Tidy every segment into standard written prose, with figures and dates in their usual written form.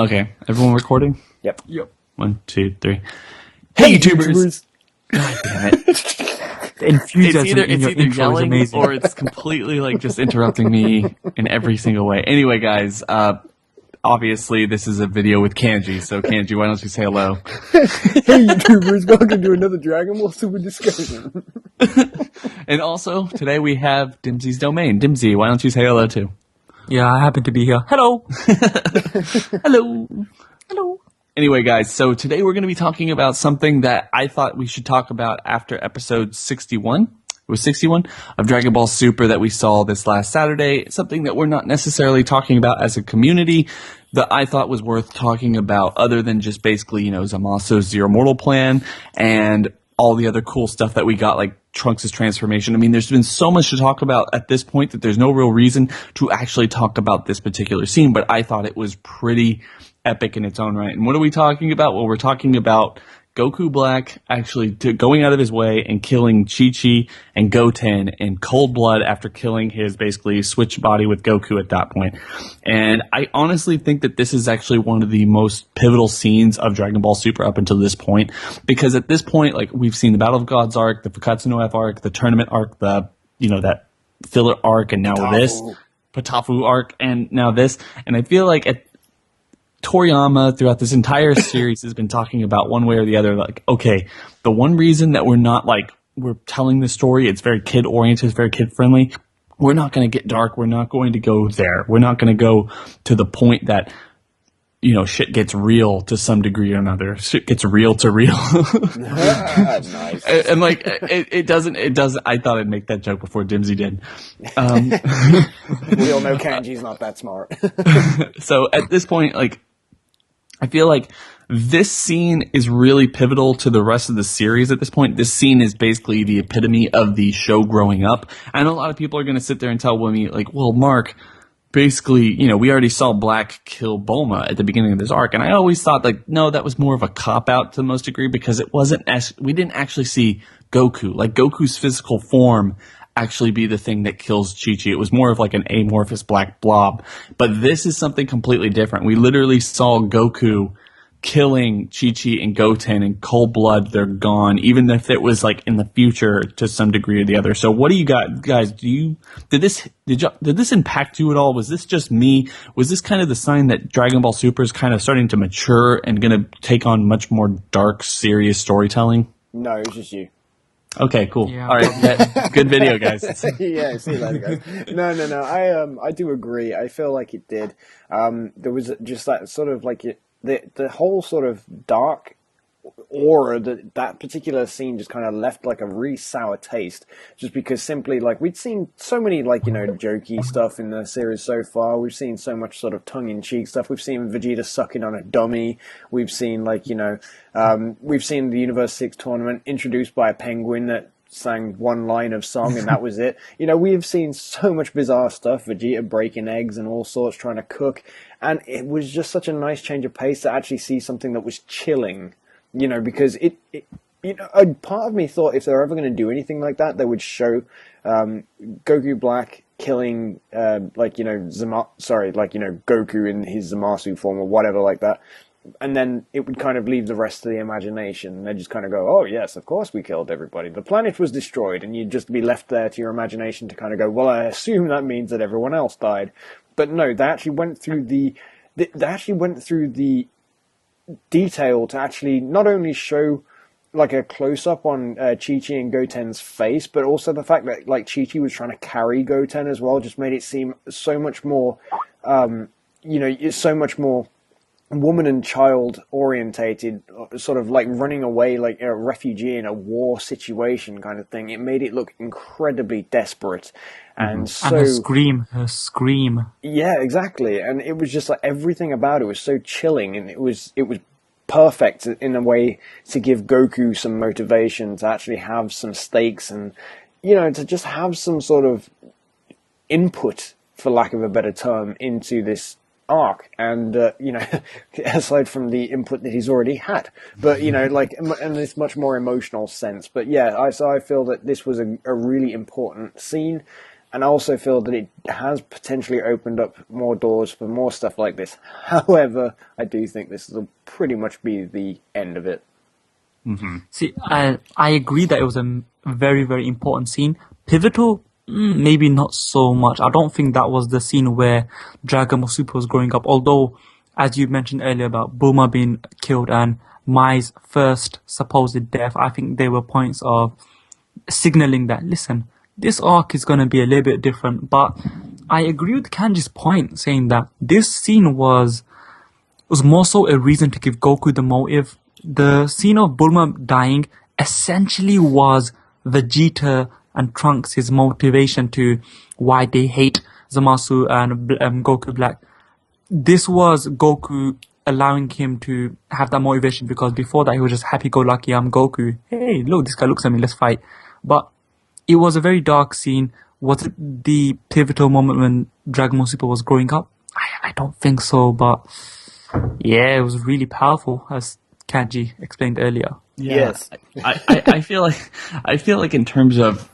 Okay, everyone recording? Yep. 1, 2, 3. Hey, YouTubers! God damn it. The enthusiasm It's in your either intro is yelling amazing. or it's completely like just interrupting me in every single way. Anyway, guys, obviously this is a video with Kanji, so Kanji, why don't you say hello? Hey, YouTubers! Welcome to another Dragon Ball Super discussion. And also, today we have Dimsy's domain. Dimsy, why don't you say hello too? Yeah, I happen to be here. Hello! Hello. Anyway, guys, so today we're going to be talking about something that I thought we should talk about after episode 61. It was 61 of Dragon Ball Super that we saw this last Saturday. Something that we're not necessarily talking about as a community that I thought was worth talking about other than just basically, Zamasu's Zero Mortal Plan and all the other cool stuff that we got, like Trunks' transformation. I mean, there's been so much to talk about at this point that there's no real reason to actually talk about this particular scene, but I thought it was pretty epic in its own right. And what are we talking about? Well, we're talking about Goku Black actually going out of his way and killing ChiChi and Goten in cold blood after killing his basically switch body with Goku at that point. And I honestly think that this is actually one of the most pivotal scenes of Dragon Ball Super up until this point, because at this point, like, we've seen the Battle of Gods arc, the Fakatsu no F arc, the tournament arc, the, that filler arc, and now this Patafu arc, and now this. And I feel like Toriyama throughout this entire series has been talking about one way or the other, like, okay, the one reason that we're telling this story, it's very kid oriented, it's very kid friendly. We're not going to get dark. We're not going to go there. We're not going to go to the point that, shit gets real to some degree or another. Shit gets real to real. Nice. And like, it doesn't, I thought I'd make that joke before Dimsy did. We all know Kanji's not that smart. So at this point, like, I feel like this scene is really pivotal to the rest of the series at this point. This scene is basically the epitome of the show growing up. I know a lot of people are going to sit there and tell me, like, well, Mark, basically, we already saw Black kill Bulma at the beginning of this arc. And I always thought, like, no, that was more of a cop-out to the most degree, because we didn't actually see Goku, like Goku's physical form, actually be the thing that kills ChiChi. It was more of like an amorphous black blob. But this is something completely different. We literally saw Goku killing ChiChi and Goten in cold blood. They're gone, even if it was like in the future to some degree or the other. So what do you got, guys? Did this impact you at all? Was this just me? Was this kind of the sign that Dragon Ball Super is kind of starting to mature and going to take on much more dark, serious storytelling? No, it was just you. Okay, cool. Yeah. All right, good video, guys. Yeah, see you later, guys. No. I do agree. I feel like it did. There was just that sort of like the whole sort of dark aura that particular scene just kind of left like a really sour taste, just because simply, like, we'd seen so many, like, jokey stuff in the series so far. We've seen so much sort of tongue-in-cheek stuff. We've seen Vegeta sucking on a dummy. We've seen, like, we've seen the Universe 6 tournament introduced by a penguin that sang one line of song and that was it. We have seen so much bizarre stuff, Vegeta breaking eggs and all sorts, trying to cook, and it was just such a nice change of pace to actually see something that was chilling. Because a part of me thought if they're ever going to do anything like that, they would show Goku Black killing, Goku in his Zamasu form or whatever like that. And then it would kind of leave the rest to the imagination. They'd just kind of go, oh, yes, of course we killed everybody. The planet was destroyed, and you'd just be left there to your imagination to kind of go, well, I assume that means that everyone else died. But no, they actually went through the detail to actually not only show like a close-up on ChiChi and Goten's face, but also the fact that, like, ChiChi was trying to carry Goten as well just made it seem so much more, so much more woman and child orientated, sort of like running away like a refugee in a war situation kind of thing. It made it look incredibly desperate. And so, and her scream. Yeah, exactly. And it was just like everything about it was so chilling, and it was perfect in a way to give Goku some motivation to actually have some stakes and, to just have some sort of input, for lack of a better term, into this arc. And, aside from the input that he's already had, but, like in this much more emotional sense. But yeah, so I feel that this was a really important scene. and I also feel that it has potentially opened up more doors for more stuff like this. However, I do think this will pretty much be the end of it. Mm-hmm. See, I agree that it was a very, very important scene. Pivotal, maybe not so much. I don't think that was the scene where Dragon Ball Super was growing up. Although, as you mentioned earlier about Bulma being killed and Mai's first supposed death, I think they were points of signaling that, listen, this arc is going to be a little bit different. But I agree with Kanji's point, saying that this scene was more so a reason to give Goku the motive. The scene of Bulma dying essentially was Vegeta and Trunks' motivation to why they hate Zamasu and Goku Black. This was Goku allowing him to have that motivation, because before that he was just happy-go-lucky, I'm Goku. Hey, look, this guy looks at me, let's fight. But it was a very dark scene. Was it the pivotal moment when Dragon Ball Super was growing up? I don't think so, but yeah, it was really powerful, as Kanji explained earlier. Yeah, Yes. I feel like in terms of,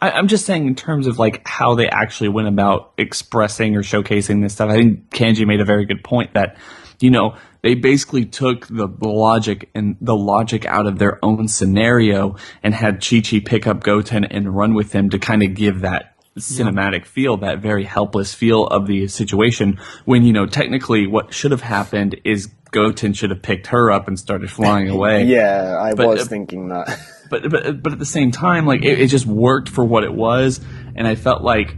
I'm just saying in terms of like how they actually went about expressing or showcasing this stuff. I think Kanji made a very good point that, they basically took the logic out of their own scenario and had Chi-Chi pick up Goten and run with him to kind of give that cinematic feel, that very helpless feel of the situation, when, technically what should have happened is Goten should have picked her up and started flying away. Yeah, I was thinking that. But at the same time, like it just worked for what it was, and I felt like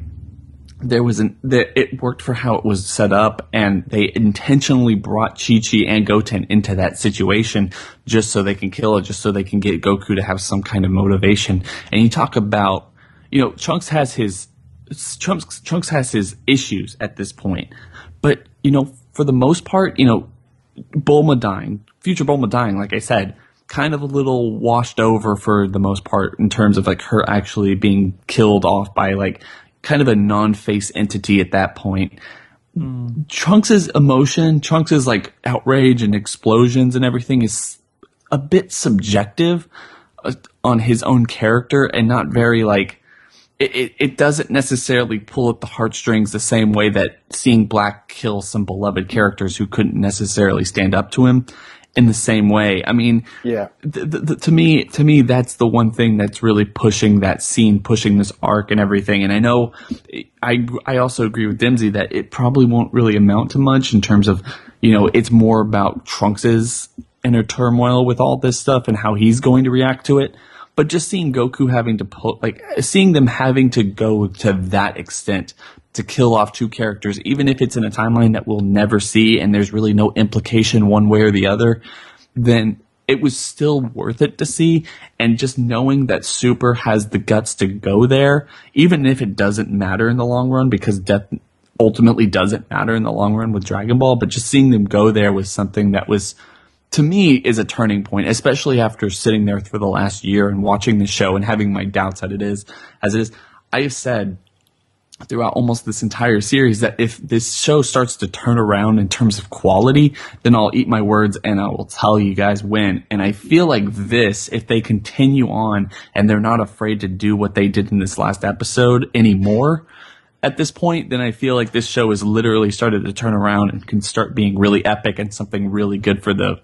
it worked for how it was set up, and they intentionally brought Chi-Chi and Goten into that situation just so they can kill it, just so they can get Goku to have some kind of motivation. And you talk about, Trunks has his issues at this point, but for the most part, future Bulma dying, like I said, kind of a little washed over for the most part in terms of like her actually being killed off by like kind of a non-face entity at that point. Trunks' emotion, Trunks' like outrage and explosions and everything is a bit subjective on his own character, and not very like, it doesn't necessarily pull at the heartstrings the same way that seeing Black kill some beloved characters who couldn't necessarily stand up to him in the same way. I mean, Yeah. To me, that's the one thing that's really pushing that scene, pushing this arc and everything. And I know, I also agree with Dimsy that it probably won't really amount to much in terms of, it's more about Trunks's inner turmoil with all this stuff and how he's going to react to it. But just seeing Goku seeing them having to go to that extent to kill off two characters, even if it's in a timeline that we'll never see and there's really no implication one way or the other, then it was still worth it to see. And just knowing that Super has the guts to go there, even if it doesn't matter in the long run, because death ultimately doesn't matter in the long run with Dragon Ball, but just seeing them go there was something that was, to me, is a turning point, especially after sitting there for the last year and watching the show and having my doubts as it is. I have said throughout almost this entire series that if this show starts to turn around in terms of quality, then I'll eat my words and I will tell you guys when. And I feel like this, if they continue on and they're not afraid to do what they did in this last episode anymore at this point, then I feel like this show has literally started to turn around and can start being really epic and something really good for the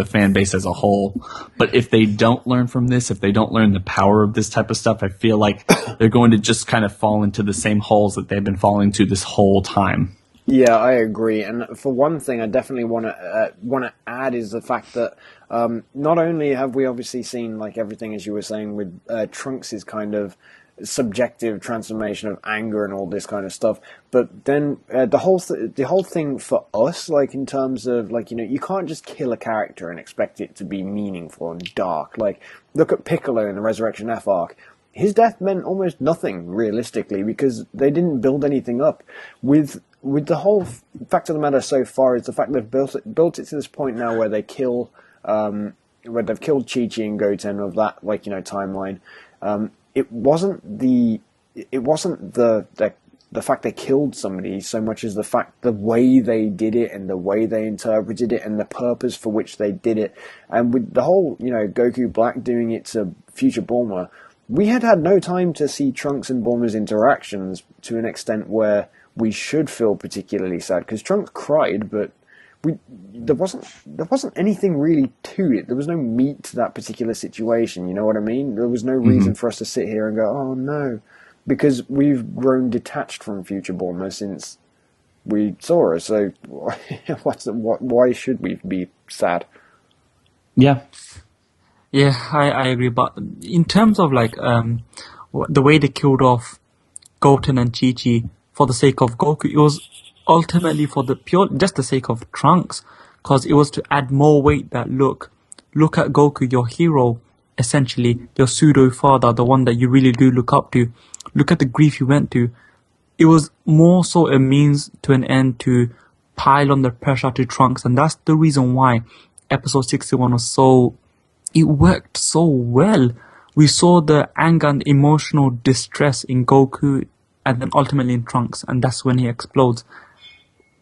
fan base as a whole. But if they don't learn from this, if they don't learn the power of this type of stuff, I feel like they're going to just kind of fall into the same holes that they've been falling to this whole time. Yeah, I agree. And for one thing, I definitely want to add is the fact that not only have we obviously seen like everything, as you were saying, with Trunks' kind of subjective transformation of anger and all this kind of stuff, but then the whole thing for us, like in terms of like, you can't just kill a character and expect it to be meaningful and dark. Like, look at Piccolo in the Resurrection F arc. His death meant almost nothing realistically because they didn't build anything up. With the whole fact of the matter so far is the fact they've built it to this point now where they kill where they've killed Chi-Chi and Goten of that timeline. It wasn't the fact they killed somebody so much as the way they did it and the way they interpreted it and the purpose for which they did it. And with the whole, Goku Black doing it to future Bulma, we had no time to see Trunks and Bulma's interactions to an extent where we should feel particularly sad, because Trunks cried, but there wasn't anything really to it. There was no meat to that particular situation. You know what I mean? There was no reason for us to sit here and go, "Oh no," because we've grown detached from future Bulma since we saw her. So why should we be sad? Yeah. Yeah, I agree. But in terms of like the way they killed off Goten and ChiChi for the sake of Goku, it was ultimately for just the sake of Trunks, because it was to add more weight that look at Goku, your hero, essentially your pseudo father, the one that you really do look up to. Look at the grief he went to. It was more so a means to an end to pile on the pressure to Trunks, and that's the reason why episode 61 was it worked so well. We saw the anger and emotional distress in Goku and then ultimately in Trunks, and that's when he explodes.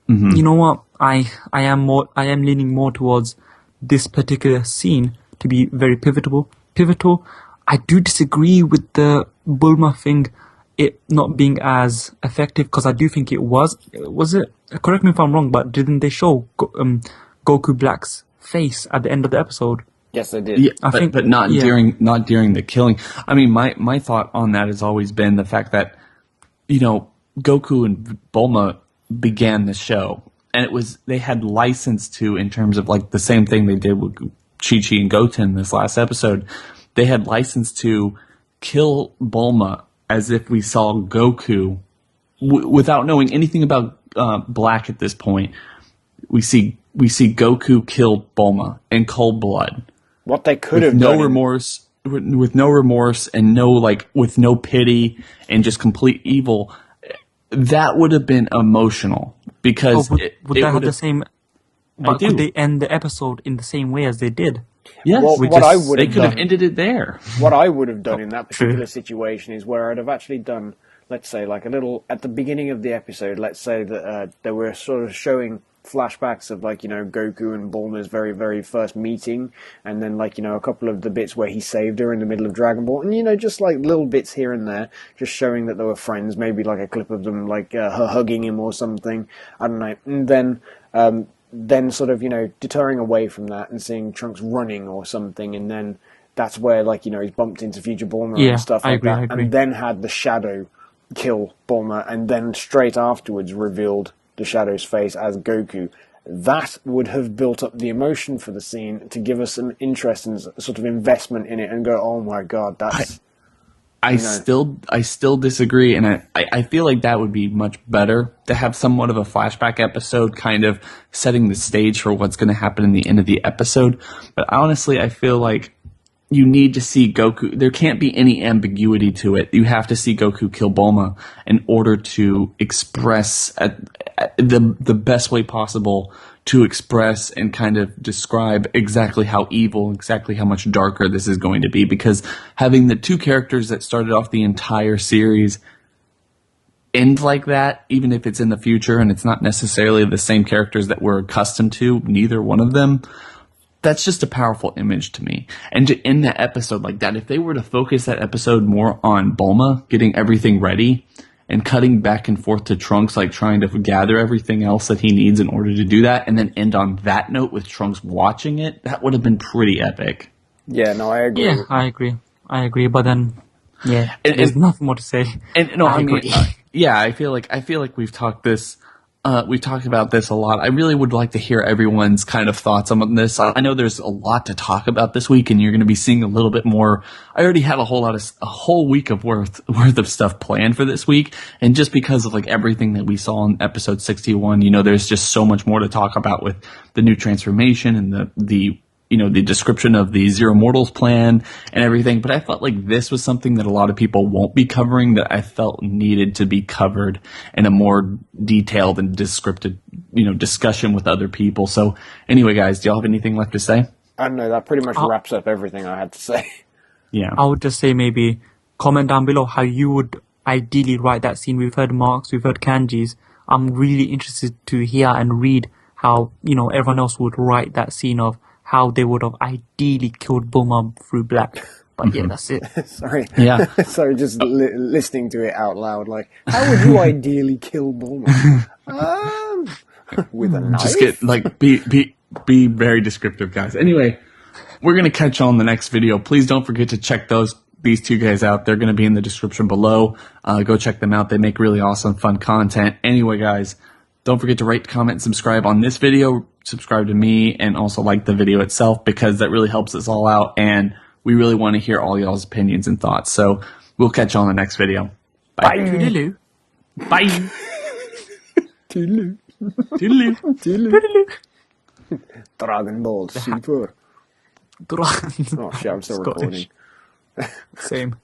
You know what? I am leaning more towards this particular scene to be very pivotal. I do disagree with the Bulma thing, it not being as effective, because I do think it was. Was it? Correct me if I'm wrong, but didn't they show Goku Black's face at the end of the episode? Yes, they did. Yeah, but not during the killing. I mean, my thought on that has always been the fact that, Goku and Bulma began the show, and they had license to, in terms of like the same thing they did with ChiChi and Goten this last episode. They had license to kill Bulma as if we saw Goku without knowing anything about Black at this point. We see Goku kill Bulma in cold blood. What they could have no done, remorse, with no remorse and with no pity and just complete evil. That would have been emotional, because would they have the same? But could they end the episode in the same way as they did? Yes, they could have ended it there. What I would have done in that particular situation is where I'd have actually done, let's say, like a little at the beginning of the episode. Let's say that they were sort of showing flashbacks of Goku and Bulma's very, very first meeting, and then a couple of the bits where he saved her in the middle of Dragon Ball, and just like little bits here and there, just showing that they were friends, maybe like a clip of them her hugging him or something, I don't know, and then sort of deterring away from that and seeing Trunks running or something, and then that's where he's bumped into future Bulma and stuff like that, and then had the Shadow kill Bulma, and then straight afterwards revealed the Shadow's face as Goku. That would have built up the emotion for the scene to give us some interest and sort of investment in it, and go, oh my god, that's... I still disagree, and I feel like that would be much better to have somewhat of a flashback episode, kind of setting the stage for what's going to happen in the end of the episode. But honestly, I feel like you need to see Goku. There can't be any ambiguity to it. You have to see Goku kill Bulma in order to express the best way possible to express and kind of describe exactly how evil, exactly how much darker this is going to be. Because having the two characters that started off the entire series end like that, even if it's in the future and it's not necessarily the same characters that we're accustomed to, neither one of them, that's just a powerful image to me. And to end that episode like that, if they were to focus that episode more on Bulma getting everything ready and cutting back and forth to Trunks, trying to gather everything else that he needs in order to do that, and then end on that note with Trunks watching it, that would have been pretty epic. Yeah, no, I agree. Yeah, I agree. But then, there's nothing more to say. And no, I mean, I feel like we've talked about this a lot. I really would like to hear everyone's kind of thoughts on this. I know there's a lot to talk about this week, and you're going to be seeing a little bit more. I already had a whole week of worth of stuff planned for this week, and just because of everything that we saw in episode 61, there's just so much more to talk about with the new transformation and the description of the Zero Mortals plan and everything. But I felt like this was something that a lot of people won't be covering, that I felt needed to be covered in a more detailed and descriptive, discussion with other people. So anyway, guys, do y'all have anything left to say? I don't know. That pretty much wraps up everything I had to say. Yeah. I would just say maybe comment down below how you would ideally write that scene. We've heard Mark's, we've heard Kanji's. I'm really interested to hear and read how, everyone else would write that scene of how they would have ideally killed Bulma through Black. But yeah, that's it. Sorry. Yeah. Sorry, just listening to it out loud. Like, how would you ideally kill Bulma? With a knife? Just get like be very descriptive, guys. Anyway, we're gonna catch you on the next video. Please don't forget to check these two guys out. They're gonna be in the description below. Go check them out. They make really awesome, fun content. Anyway, guys, don't forget to rate, comment, and subscribe on this video. Subscribe to me, and also like the video itself, because that really helps us all out, and we really want to hear all y'all's opinions and thoughts. So we'll catch you on the next video. Bye. Toodaloo. Bye. Toodaloo. Toodaloo. Toodaloo. Dragon Ball Super. Dragon. Oh shit, I'm still Scottish. recording. Same.